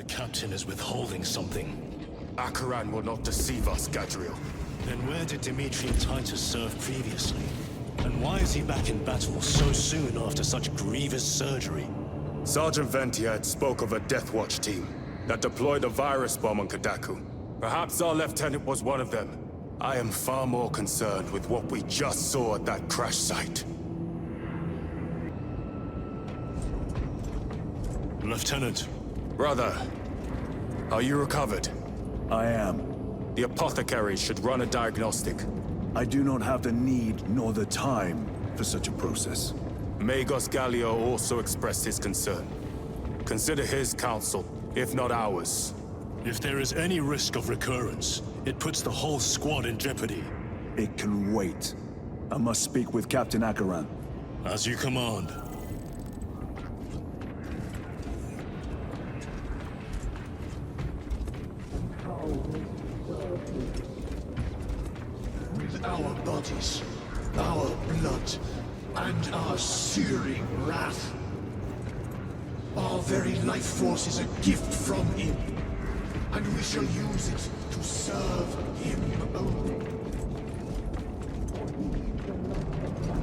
The captain is withholding something. Acheran will not deceive us, Gadriel. Then where did Dimitri and Titus serve previously? And why is he back in battle so soon after such grievous surgery? Sergeant Ventiad spoke of a Death Watch team that deployed a virus bomb on Kadaku. Perhaps our lieutenant was one of them. I am far more concerned with what we just saw at that crash site. Lieutenant. Brother, are you recovered? I am. The apothecary should run a diagnostic. I do not have the need nor the time for such a process. Magos Gallio also expressed his concern. Consider his counsel, if not ours. If there is any risk of recurrence, it puts the whole squad in jeopardy. It can wait. I must speak with Captain Acheran. As you command. With our bodies, our blood, and our searing wrath. Our very life force is a gift from him, and we shall use it to serve him only.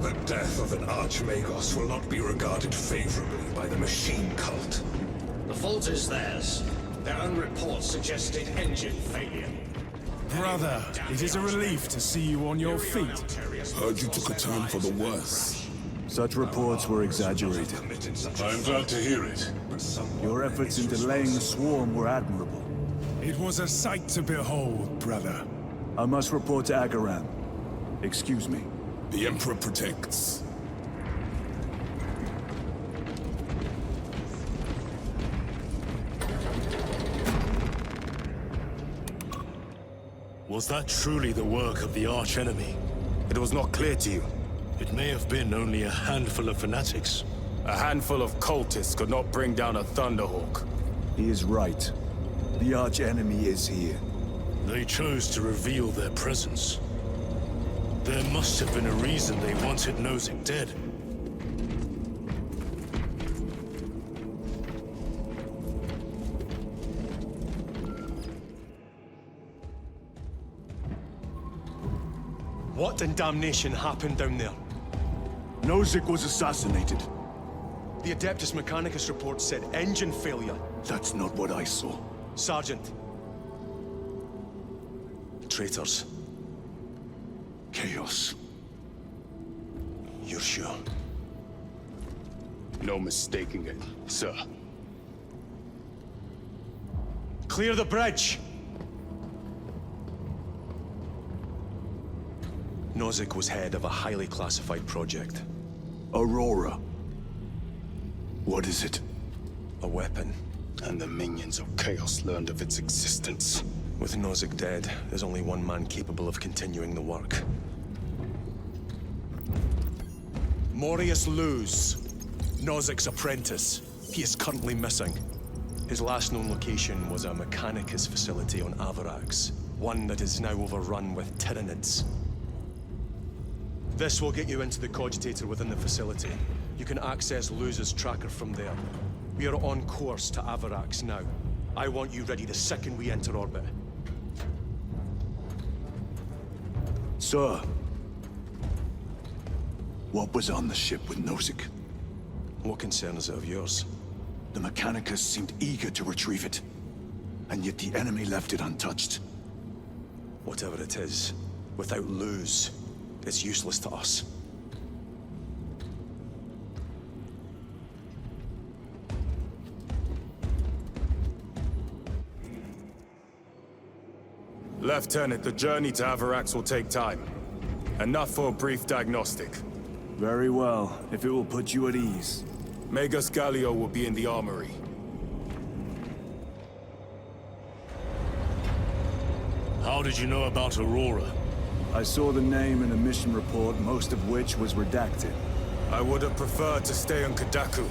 The death of an Archmagos will not be regarded favorably by the machine cult. The fault is theirs. Their own reports suggested engine failure. Brother, it is a relief to see you on your feet. Heard you took a turn for the worse. Such reports were exaggerated. I'm glad to hear it. Your efforts in delaying the swarm were admirable. It was a sight to behold, brother. I must report to Acheran. Excuse me. The Emperor protects. Was that truly the work of the archenemy? It was not clear to you. It may have been only a handful of fanatics. A handful of cultists could not bring down a Thunderhawk. He is right. The archenemy is here. They chose to reveal their presence. There must have been a reason they wanted Nozick dead. What in damnation happened down there? Nozick was assassinated. The Adeptus Mechanicus report said engine failure. That's not what I saw. Sergeant. Traitors. Chaos. You're sure? No mistaking it, sir. Clear the bridge! Nozick was head of a highly classified project. Aurora. What is it? A weapon. And the minions of Chaos learned of its existence. With Nozick dead, there's only one man capable of continuing the work. Morius Luz, Nozick's apprentice. He is currently missing. His last known location was a Mechanicus facility on Avarax, one that is now overrun with Tyranids. This will get you into the cogitator within the facility. You can access Luz's tracker from there. We are on course to Avarax now. I want you ready the second we enter orbit. Sir. What was on the ship with Nozick? What concern is it of yours? The Mechanicus seemed eager to retrieve it. And yet the enemy left it untouched. Whatever it is, without Luz, it's useless to us. Lieutenant, the journey to Avarax will take time. Enough for a brief diagnostic. Very well, if it will put you at ease. Magos Gallio will be in the armory. How did you know about Aurora? I saw the name in a mission report, most of which was redacted. I would have preferred to stay on Kadaku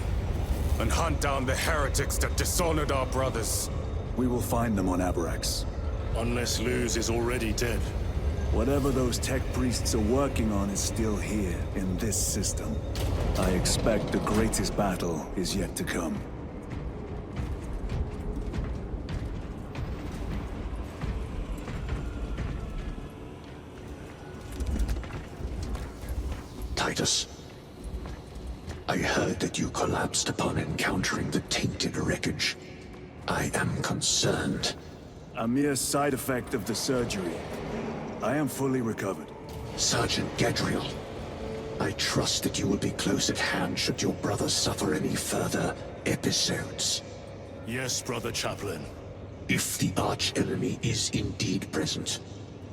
and hunt down the heretics that dishonored our brothers. We will find them on Avarax. Unless Luz is already dead. Whatever those tech priests are working on is still here, in this system. I expect the greatest battle is yet to come. Titus. I heard that you collapsed upon encountering the tainted wreckage. I am concerned. A mere side effect of the surgery. I am fully recovered. Sergeant Gadriel, I trust that you will be close at hand should your brother suffer any further episodes. Yes, Brother Chaplain. If the arch-enemy is indeed present,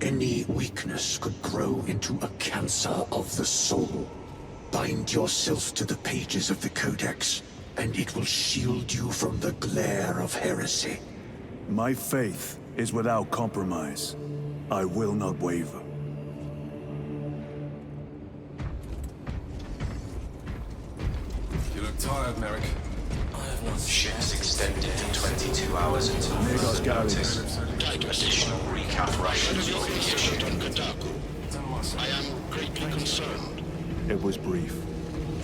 any weakness could grow into a cancer of the soul. Bind yourself to the pages of the Codex, and it will shield you from the glare of heresy. My faith is without compromise. I will not waver. You look tired, Merrick. Ships extended to 22 hours until further notice. Additional recap rations will be issued. I am greatly concerned. It was brief.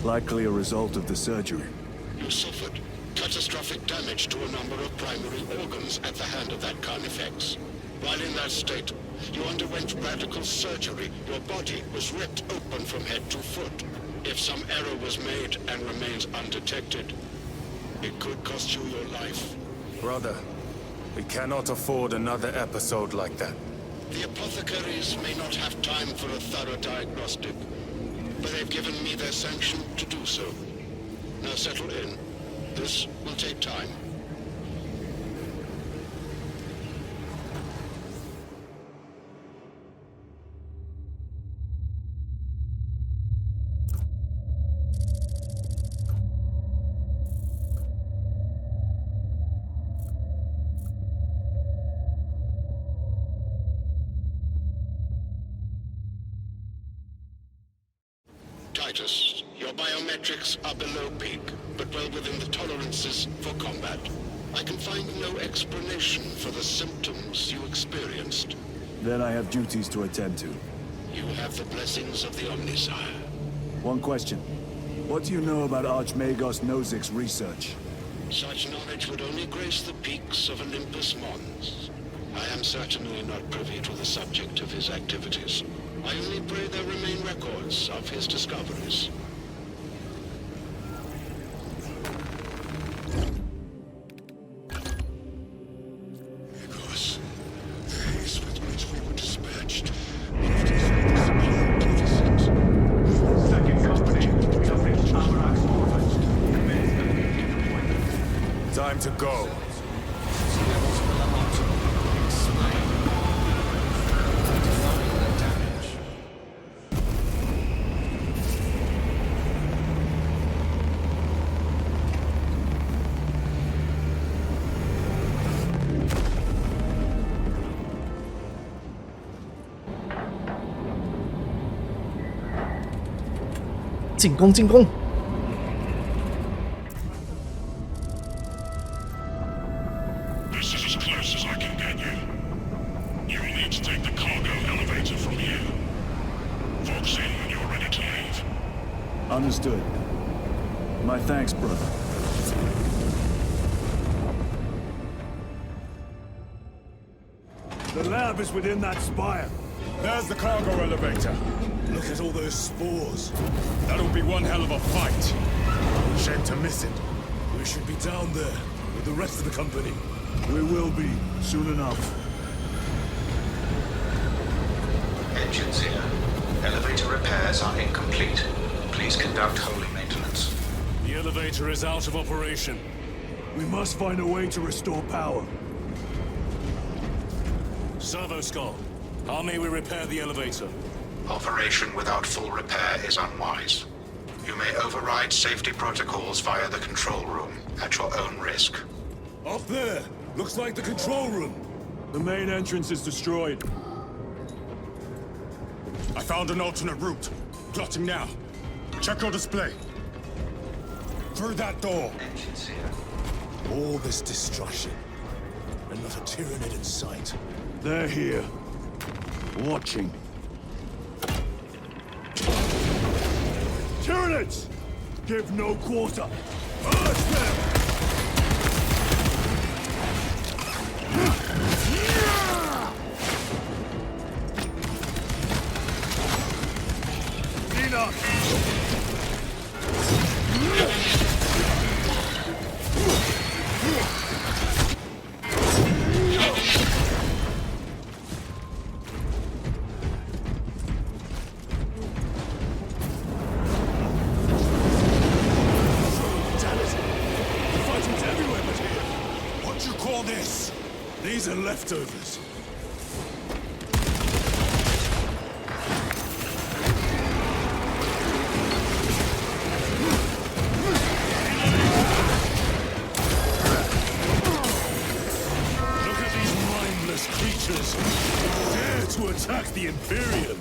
Likely a result of the surgery. You suffered catastrophic damage to a number of primary organs at the hand of that Carnifex. While in that state, you underwent radical surgery. Your body was ripped open from head to foot. If some error was made and remains undetected, it could cost you your life. Brother, we cannot afford another episode like that. The apothecaries may not have time for a thorough diagnostic, but they've given me their sanction to do so. Now settle in. This will take time. Titus, your biometrics are below peak, but well within the tolerances for combat. I can find no explanation for the symptoms you experienced. Then I have duties to attend to. You have the blessings of the Omnisire. One question. What do you know about Archmagos Nozic's research? Such knowledge would only grace the peaks of Olympus Mons. I am certainly not privy to the subject of his activities. I only pray there remain records of his discoveries. Because the haste with which we were dispatched Second company, we have reached Avarax orbit. Time to go.进攻！进攻！ This is as close as I can get you. You will need to take the cargo elevator from here. Focus in when you're ready to leave. Understood. My thanks, brother. The lab is within that spire. There's the cargo elevator. Look at all those spores. That'll be one hell of a fight. Shame to miss it. We should be down there with the rest of the company. We will be, soon enough. Engines here. Elevator repairs are incomplete. Please conduct holy maintenance. The elevator is out of operation. We must find a way to restore power. Servo Skull, how may we repair the elevator? Operation without full repair is unwise. You may override safety protocols via the control room at your own risk. Up there! Looks like the control room. The main entrance is destroyed. I found an alternate route. Plotting now. Check your display. Through that door. Engines here. All this destruction, and not a Tyranid in sight. They're here. Watching. Tyranids! Give no quarter! Urge them! Enough! What you call this? These are leftovers. Look at these mindless creatures. Dare to attack the Imperium.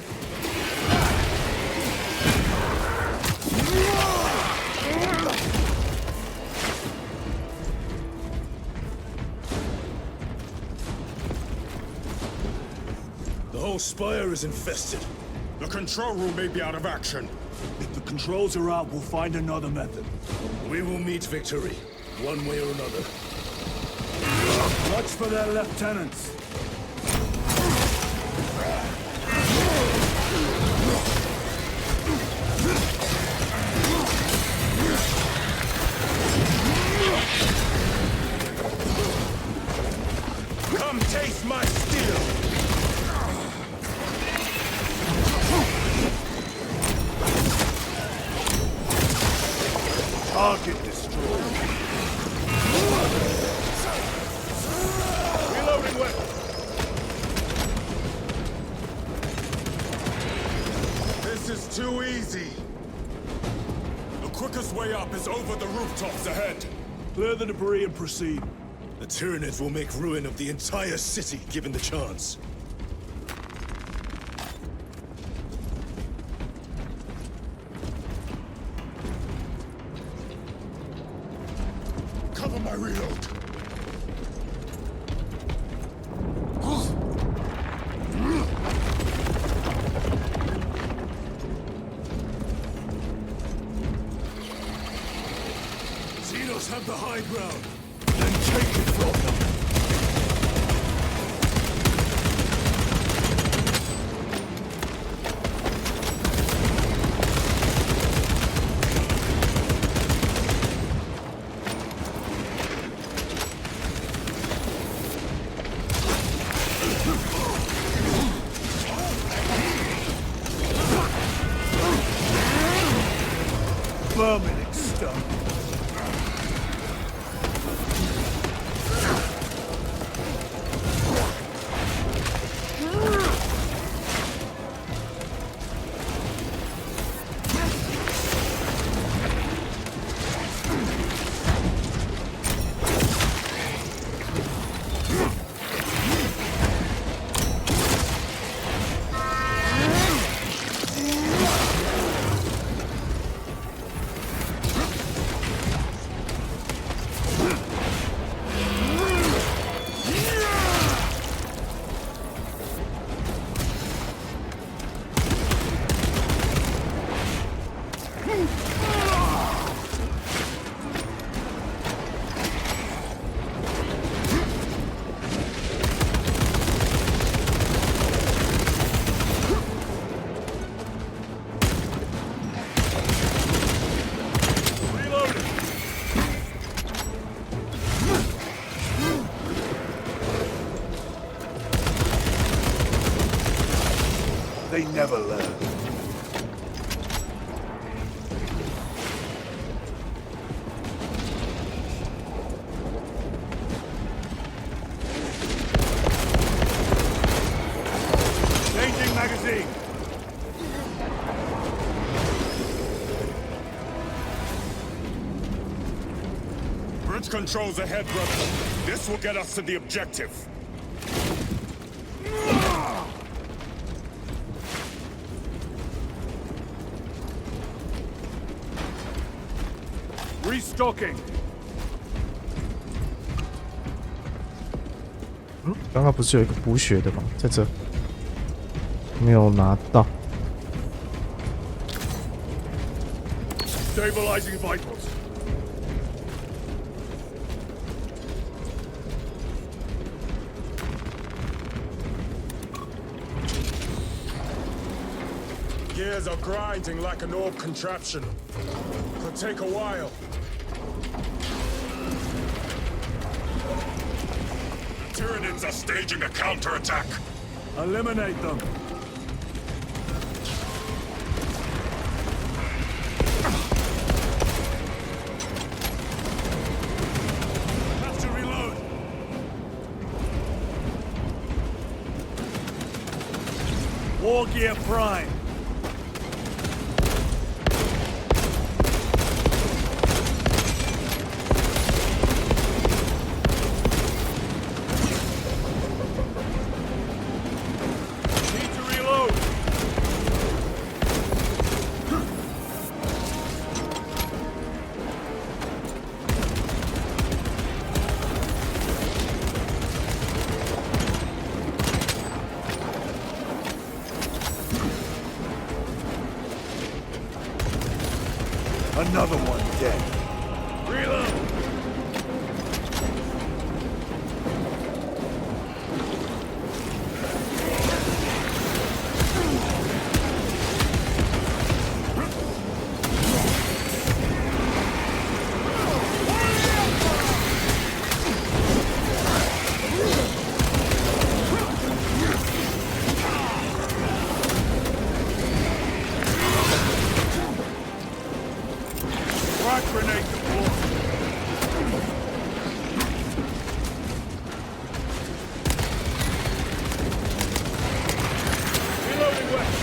The whole spire is infested. The control room may be out of action. If the controls are out, we'll find another method. We will meet victory, one way or another. Watch for their lieutenants. Come taste my steel! Target destroyed. Reloading weapon! This is too easy. The quickest way up is over the rooftops ahead. Clear the debris and proceed. The Tyranids will make ruin of the entire city, given the chance. Cover my reload. Xenos have the high ground. Then take it from them. Vermin exterminated. They never learn. Changing magazine. Bridge controls ahead, brother. This will get us to the objective. Restocking. 刚刚不是有一个补血的吗？在这没有拿到。 Stabilizing vitals. Gears are grinding like an orb contraption. Could take a while. The Tyranids are staging a counterattack. Eliminate them. Have to reload. War gear prime. Need to reload. Another one dead. Reload! Frag grenade deployed. Reloading weapon.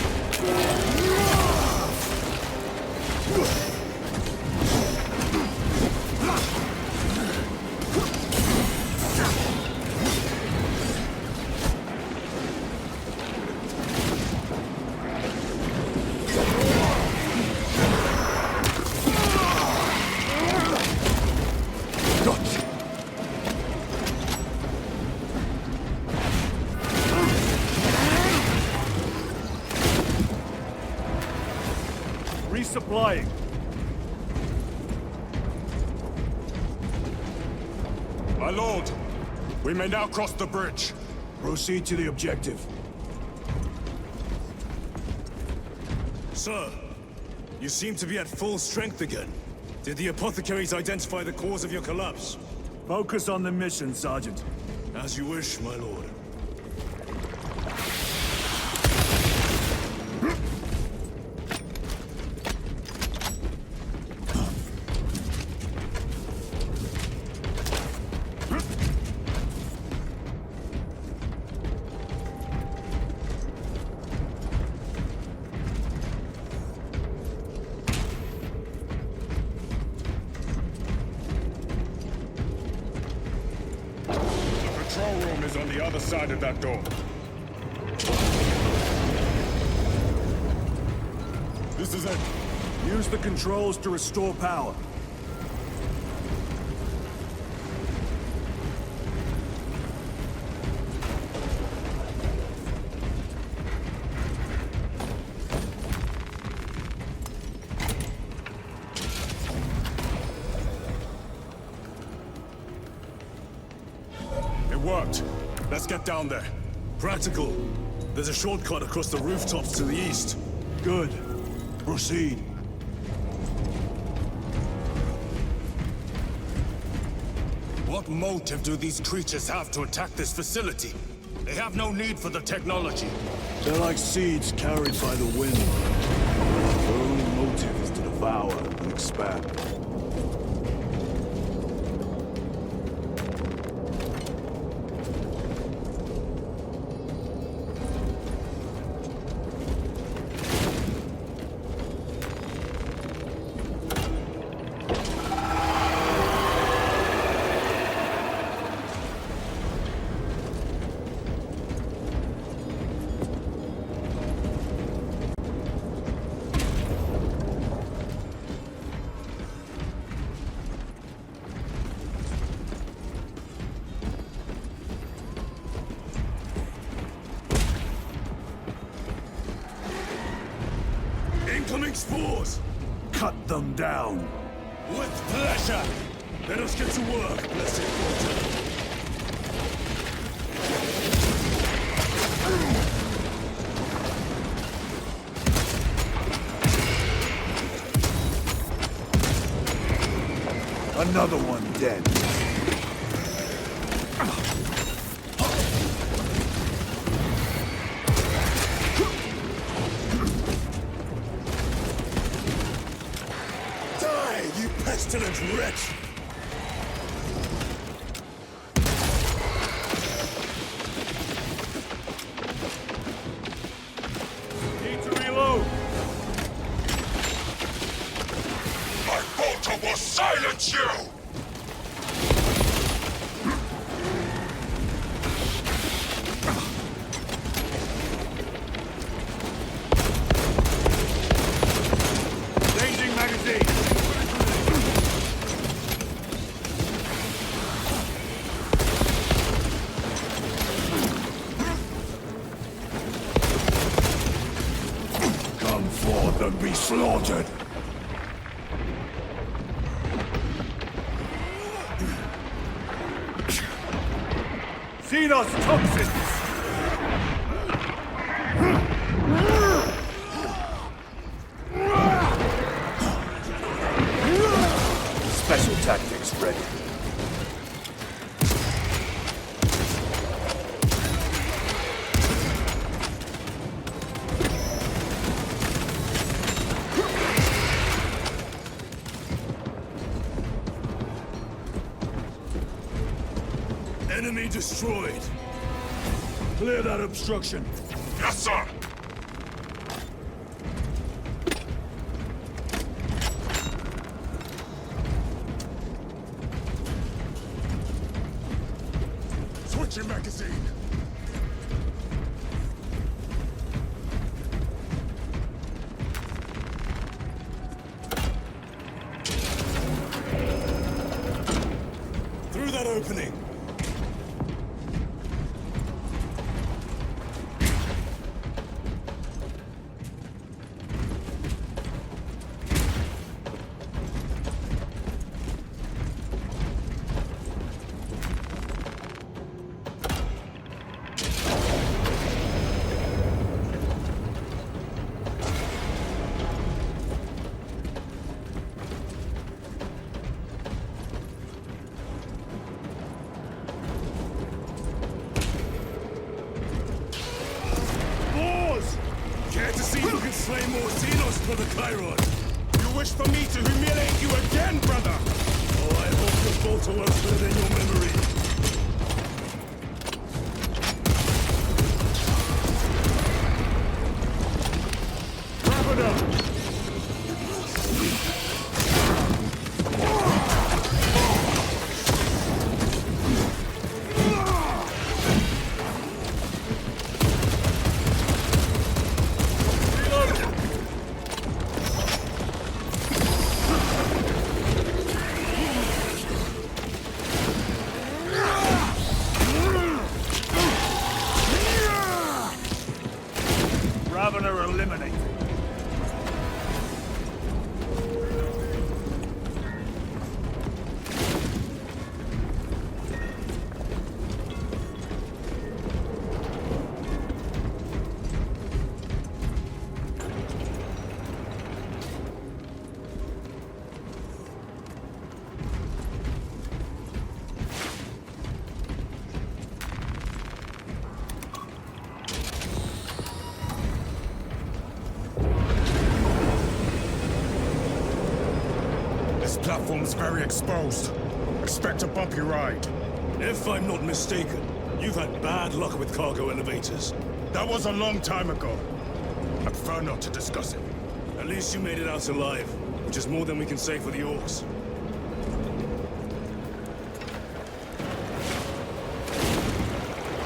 Resupplying. My lord, we may now cross the bridge. Proceed to the objective. Sir, you seem to be at full strength again. Did the apothecaries identify the cause of your collapse? Focus on the mission, Sergeant. As you wish, my lord. The control room is on the other side of that door. This is it. Use the controls to restore power. It worked. Let's get down there. Practical. There's a shortcut across the rooftops to the east. Good. Proceed. What motive do these creatures have to attack this facility? They have no need for the technology. They're like seeds carried by the wind. Their only motive is to devour and expand. Incoming spores! Cut them down. With pleasure! Let us get to work, blessed Porter. Another one dead. Die, you pestilent wretch! them be slaughtered! Xenos toxins! Special tactics ready. Enemy destroyed. Clear that obstruction. Yes, sir. Switching magazine. Through that opening. Care to see who can slay more Xenos for the Chiron? You wish for me to humiliate you again, brother? Oh, I hope your photo works better than your memory. Wrap it up! Ravener eliminated. This platform's very exposed. Expect a bumpy ride. If I'm not mistaken, you've had bad luck with cargo elevators. That was a long time ago. I prefer not to discuss it. At least you made it out alive, which is more than we can say for the orcs.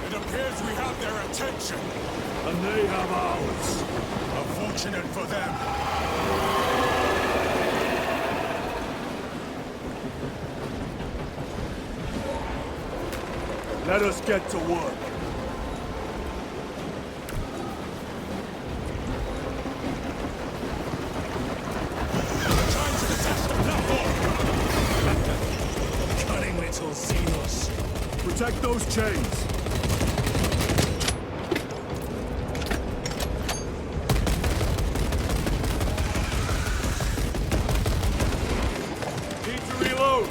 It appears we have their attention. And they have ours. Unfortunate for them. Let us get to work. Trying to detach the platform. Cunning little Xenos. Protect those chains. Need to reload.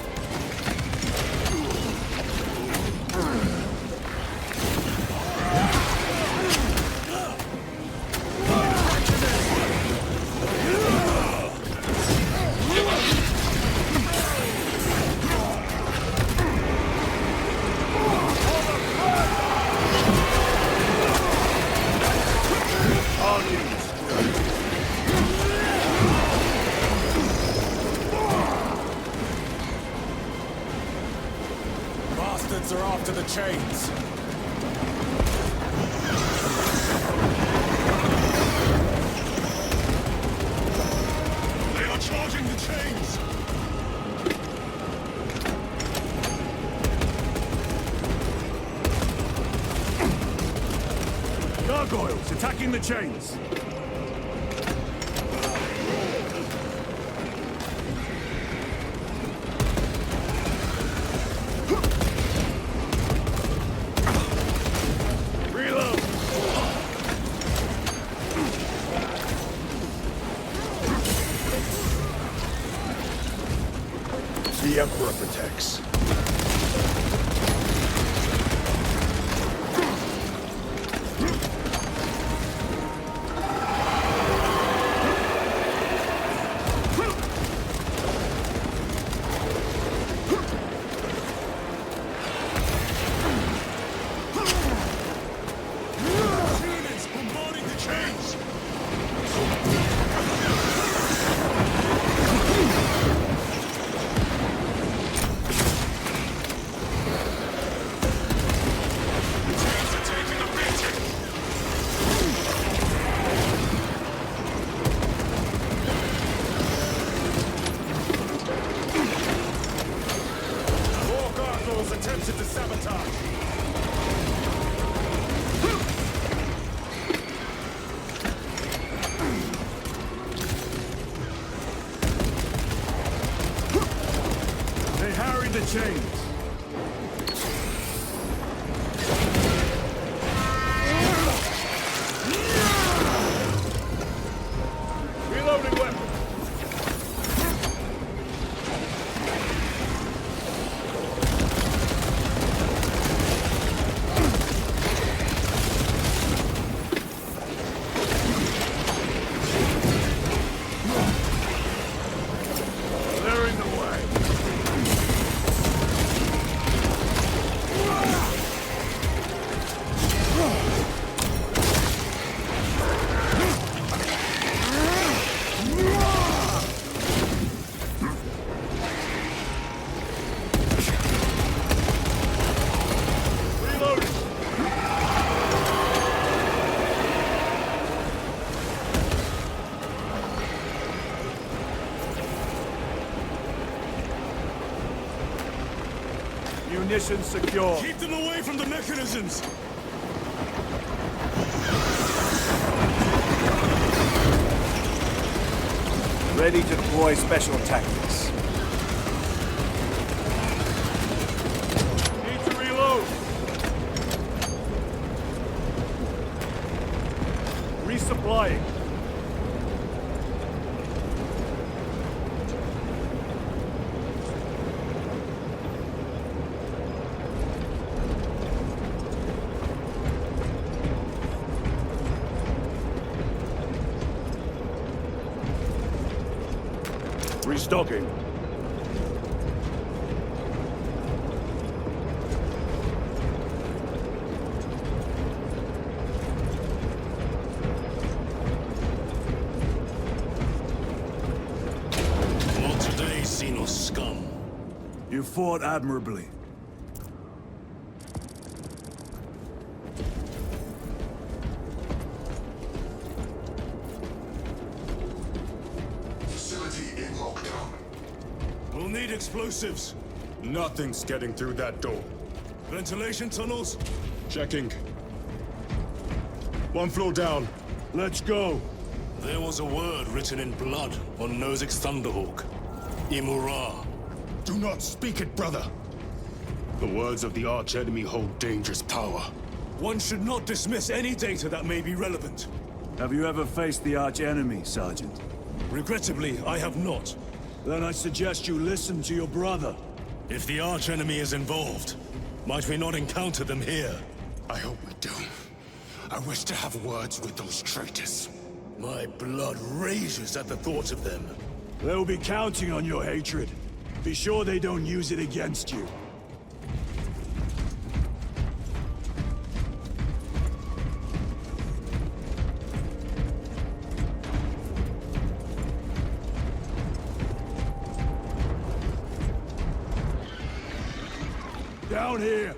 Bastards are after the chains. They are charging the chains. Gargoyles attacking the chains. Aurora protects. Attempted to sabotage. They harried the chains. Reloading weapon. Munitions secure. Keep them away from the mechanisms! Ready to deploy special tactics. Need to reload. Resupplying. Restocking. Not today, Xenos scum. You fought admirably. We'll need explosives. Nothing's getting through that door. Ventilation tunnels? Checking. One floor down. Let's go. There was a word written in blood on Nozick's Thunderhawk. Imura. Do not speak it, brother. The words of the archenemy hold dangerous power. One should not dismiss any data that may be relevant. Have you ever faced the arch-enemy, Sergeant? Regrettably, I have not. Then I suggest you listen to your brother. If the archenemy is involved, might we not encounter them here? I hope we do. I wish to have words with those traitors. My blood rages at the thought of them. They'll be counting on your hatred. Be sure they don't use it against you. Down here!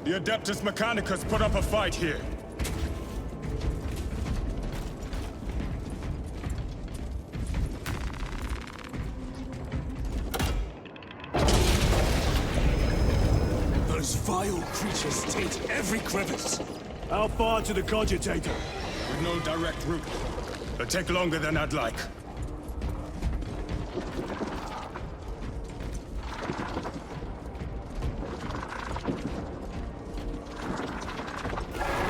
The Adeptus Mechanicus put up a fight here. Those vile creatures taint every crevice. How far to the Cogitator? With no direct route. It'll take longer than I'd like.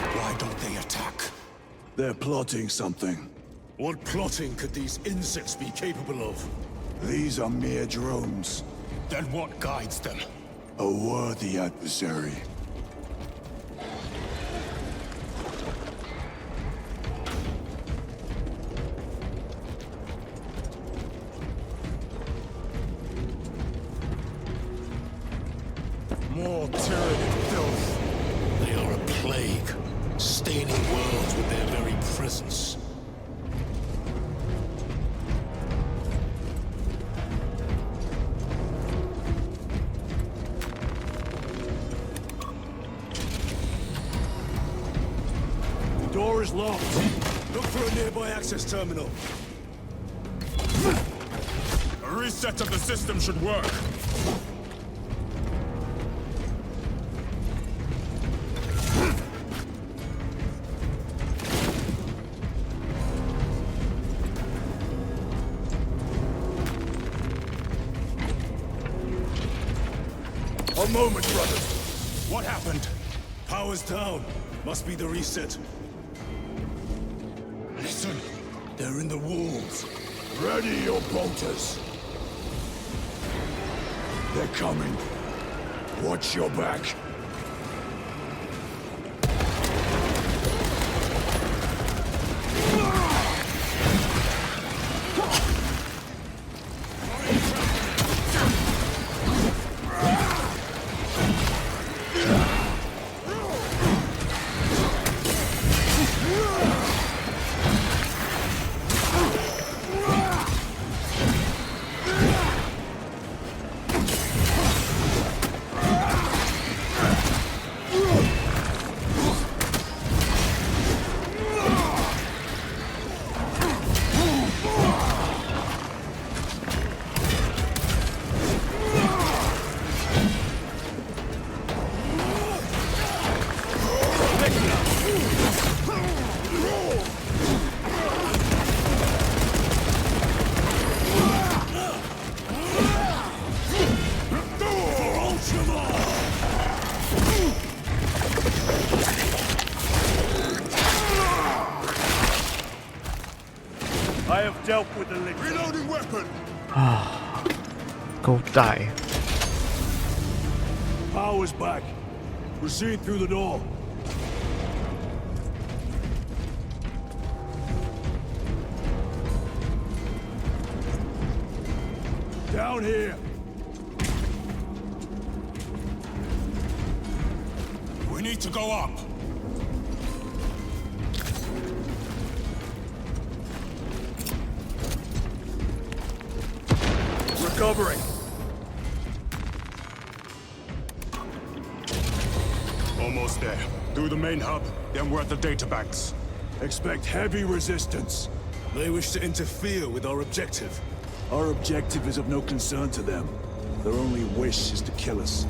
Why don't they attack? They're plotting something. What plotting could these insects be capable of? These are mere drones. Then what guides them? A worthy adversary. More tyranny filth. They are a plague, staining worlds with their very presence. The door is locked. Look for a nearby access terminal. A reset of the system should work. A moment, brothers. What happened? Power's down. Must be the reset. Listen. They're in the walls. Ready your bolters. They're coming. Watch your back. I have dealt with the lich. Reloading weapon. Go die. Power's back. Proceed through the door. Down here. We need to go up. Recovering. Almost there. Through the main hub, then we're at the databanks. Expect heavy resistance. They wish to interfere with our objective. Our objective is of no concern to them. Their only wish is to kill us.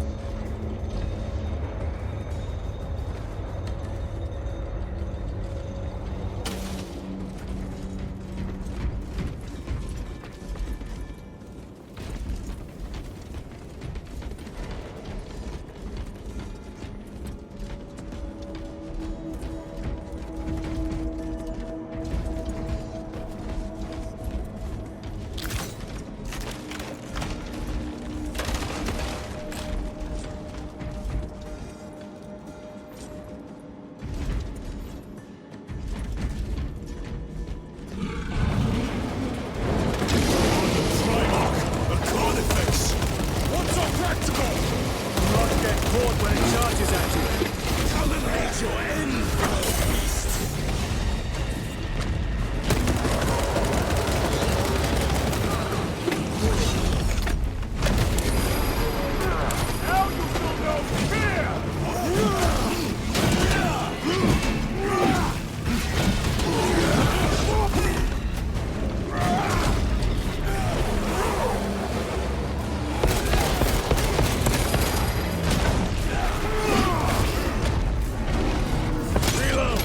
Reload.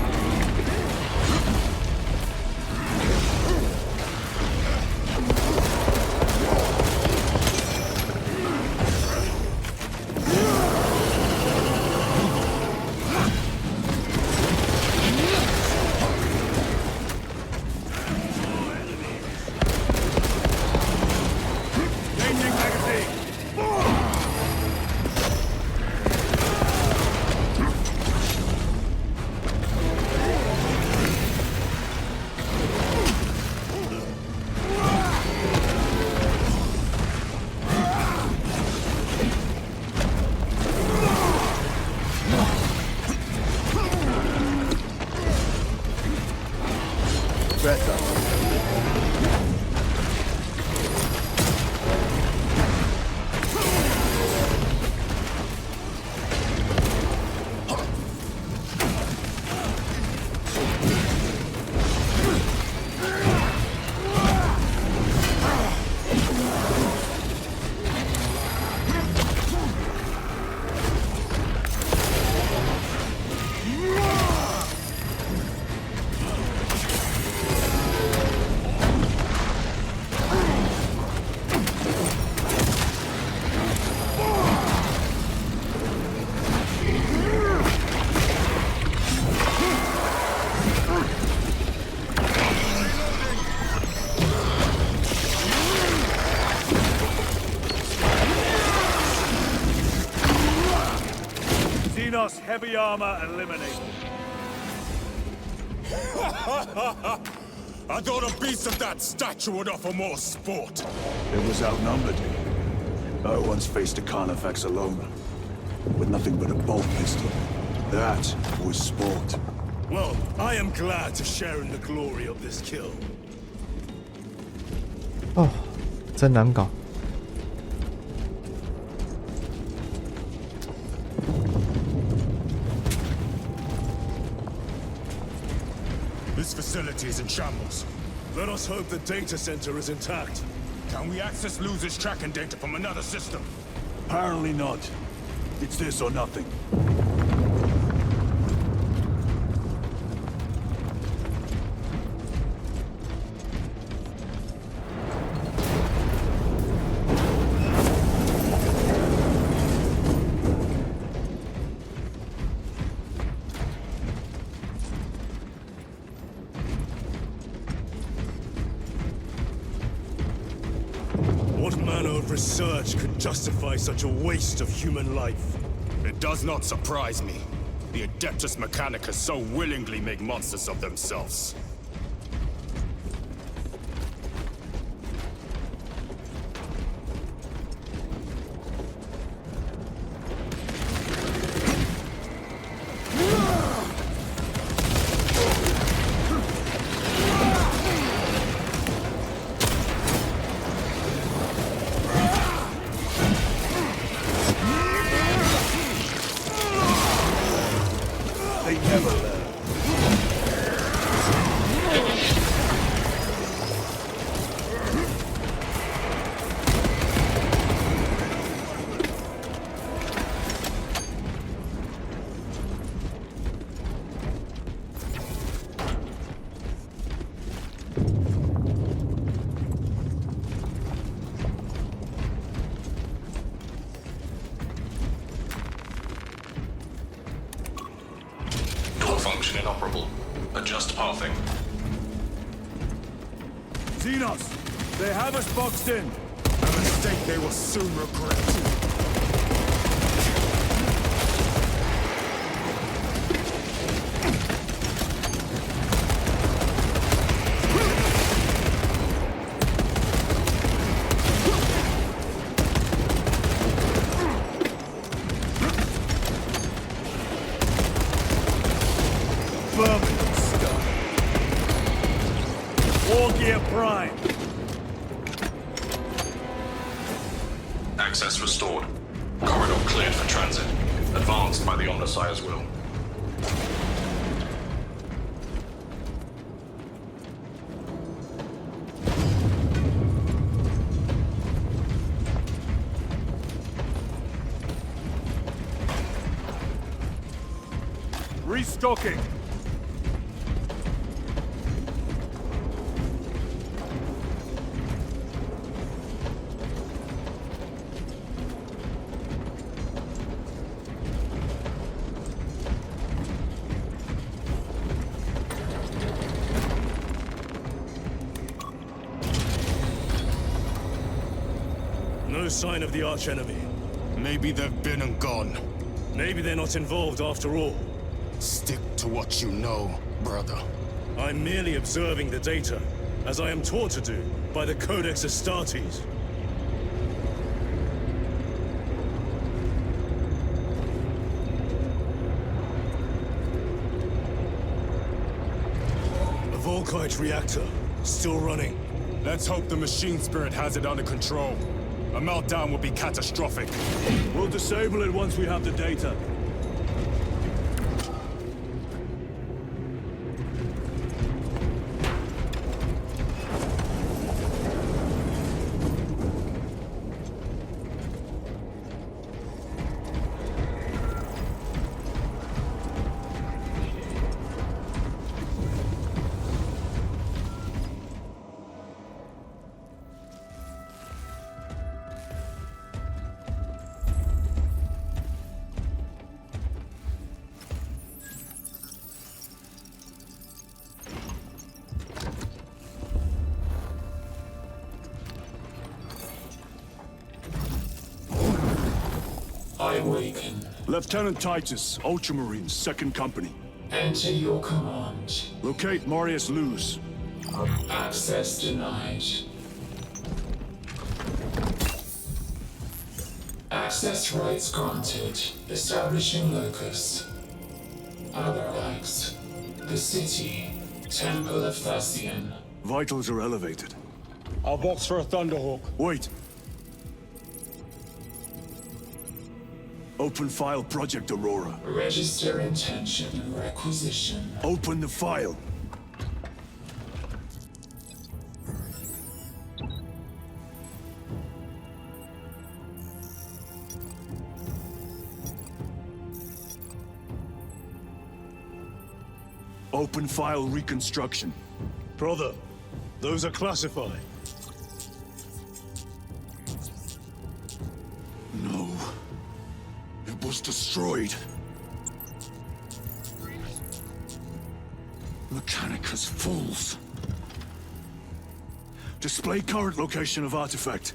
Xenos heavy armor eliminated. I thought a beast of that stature would offer more sport. It was outnumbered. I once faced a Carnifex alone, with nothing but a bolt pistol. That was sport. Well, I am glad to share in the glory of this kill. 哦，真难搞。This facility is in shambles. Let us hope the data center is intact. Can we access Luz's tracking data from another system? Apparently not. It's this or nothing. What manner of research could justify such a waste of human life? It does not surprise me. The Adeptus Mechanicus so willingly make monsters of themselves. They never learn. Function inoperable. Adjust pathing. Xenos! They have us boxed in! A mistake they will soon regret. Vermin stuff. War gear prime. Access restored. Corridor cleared for transit. Advanced by the Omnissiah's will. Restocking. No sign of the archenemy. Maybe they've been and gone. Maybe they're not involved after all. Stick to what you know, brother. I'm merely observing the data, as I am taught to do by the Codex Astartes. A Volkite reactor, still running. Let's hope the machine spirit has it under control. A meltdown will be catastrophic. We'll disable it once we have the data. awaken. Lieutenant Titus, Ultramarines, 2nd Company. Enter your command. Locate Marius Luz. Access denied. Access rights granted. Establishing Locust. Avarax. The city. Temple of Thasian. Vitals are elevated. I'll box for a Thunderhawk. Wait. Open file Project Aurora. Register intention requisition. Open the file. Open file reconstruction. Brother, those are classified. No. It was destroyed. Mechanicus fools. Display current location of artifact.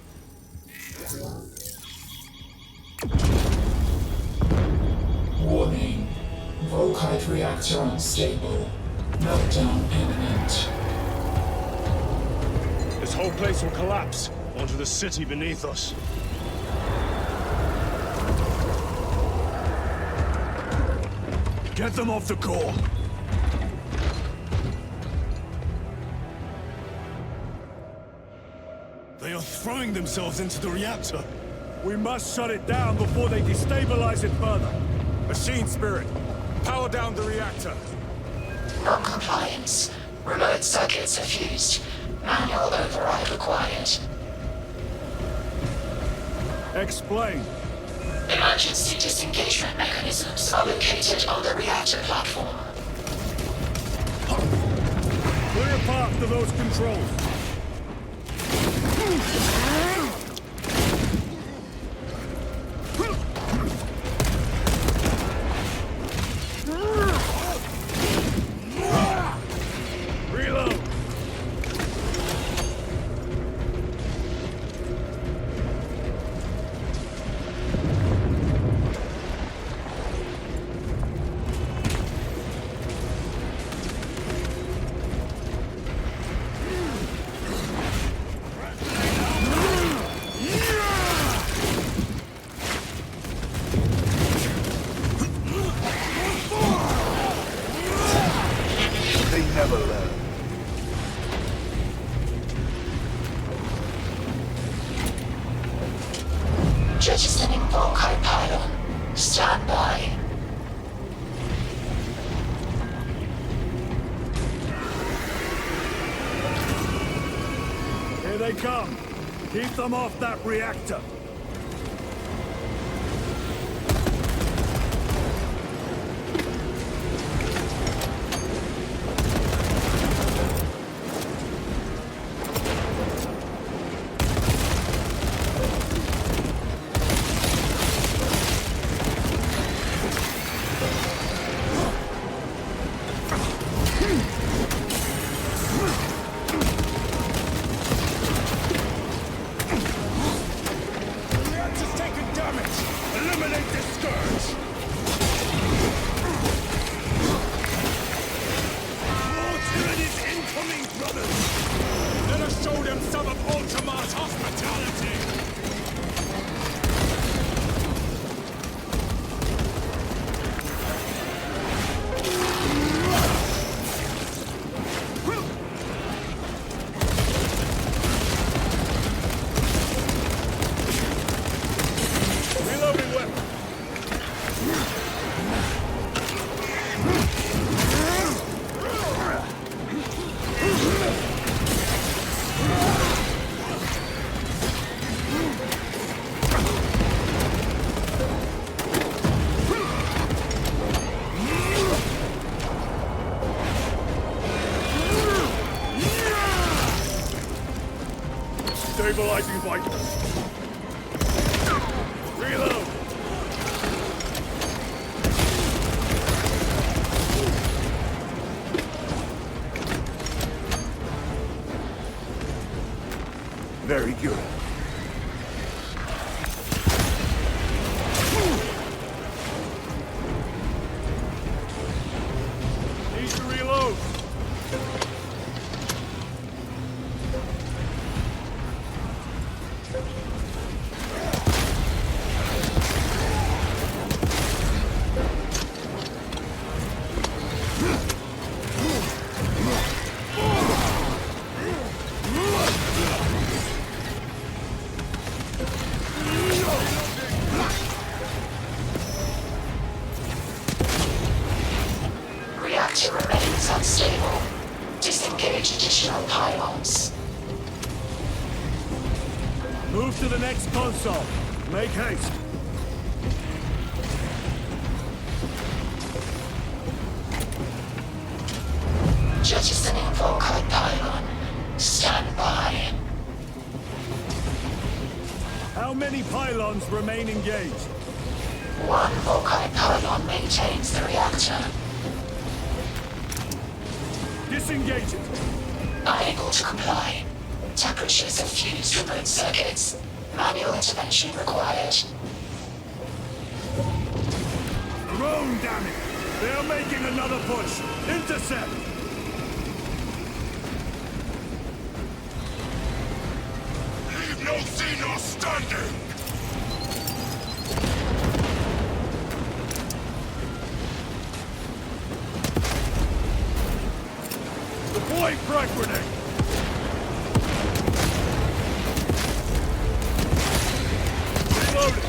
Warning. Volkite reactor unstable. Meltdown imminent. This whole place will collapse onto the city beneath us. Get them off the core. They are throwing themselves into the reactor. We must shut it down before they destabilize it further. Machine Spirit, power down the reactor. Non-compliance. Remote circuits are fused. Manual override required. Explain. Emergency disengagement mechanisms are located on the reactor platform. Clear a path to those controls. Reload! Jettisoning Volkite pylon. Stand by. Here they come. Keep them off that reactor. Stabilizing vitals. Reload! Very good. create additional pylons. Move to the next console. Make haste. Jettisoning Volkite pylon. Stand by. How many pylons remain engaged? One Volkite pylon maintains the reactor. Disengage it. Unable to comply. Temperatures have fused remote circuits. Manual intervention required. Drone, damn it! They're making another push. Intercept! Leave no Xenos standing! Deploy frag grenade! Reloading!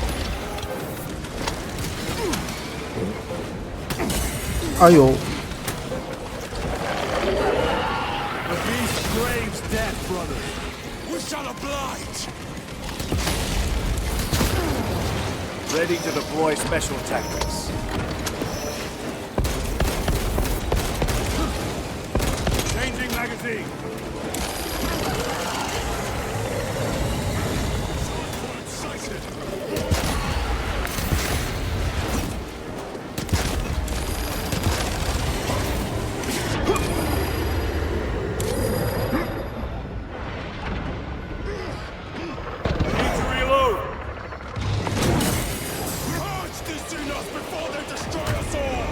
哎呦！ The beast craves death, brother. We shall oblige! Ready to deploy special tactics. Changing magazine. Need to reload. Purge these Xenos before they destroy us all!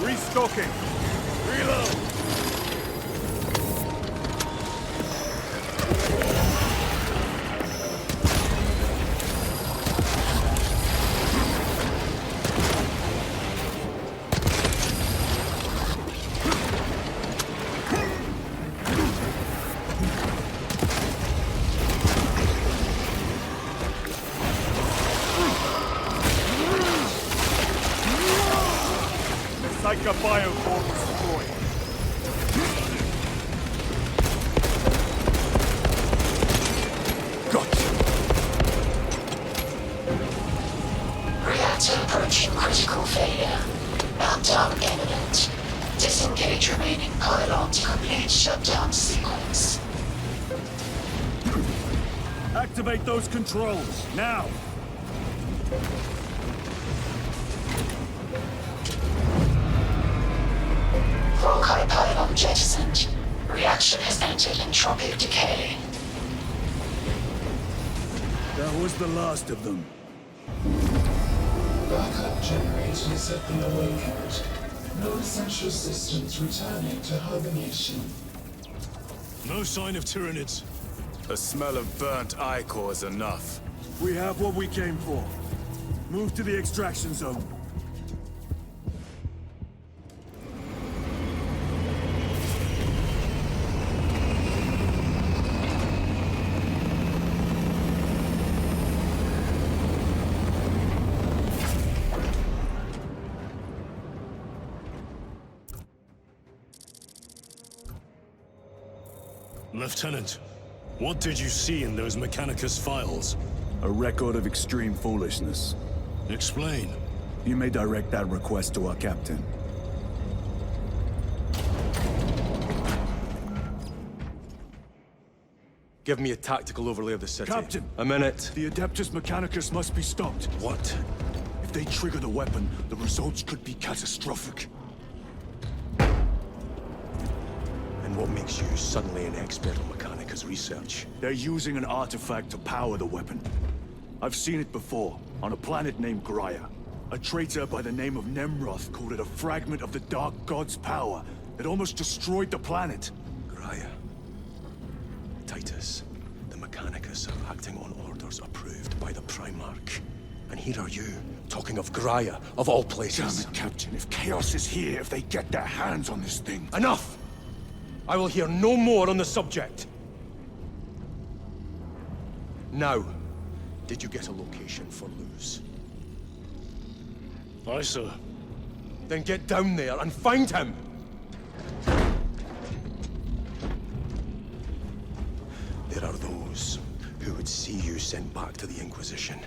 Restocking. Reload. Psycho bioform destroyed. Gotcha. Reactor approaching critical failure. Meltdown imminent. Disengage remaining pylon to complete shutdown sequence. Activate those controls, now! Volkite pylon jettisoned. Reaction has entered entropic decay. That was the last of them. Backup generators have been awakened. No essential systems returning to hibernation. No sign of Tyranids. The smell of burnt ichor is enough. We have what we came for. Move to the extraction zone. Lieutenant, what did you see in those Mechanicus files? A record of extreme foolishness. Explain. You may direct that request to our captain. Give me a tactical overlay of the city. Captain! A minute. The Adeptus Mechanicus must be stopped. What? If they trigger the weapon, the results could be catastrophic. And what makes you suddenly an expert on Mechanicus research? They're using an artifact to power the weapon. I've seen it before, on a planet named Graia. A traitor by the name of Nemroth called it a fragment of the Dark God's power that almost destroyed the planet. Graia. Titus. The Mechanicus are acting on orders approved by the Primarch. And here are you, talking of Graia, of all places. Damn it, Captain. If Chaos is here, if they get their hands on this thing... Enough! I will hear no more on the subject. Now, did you get a location for Luz? Aye, sir. Then get down there and find him! There are those who would see you sent back to the Inquisition.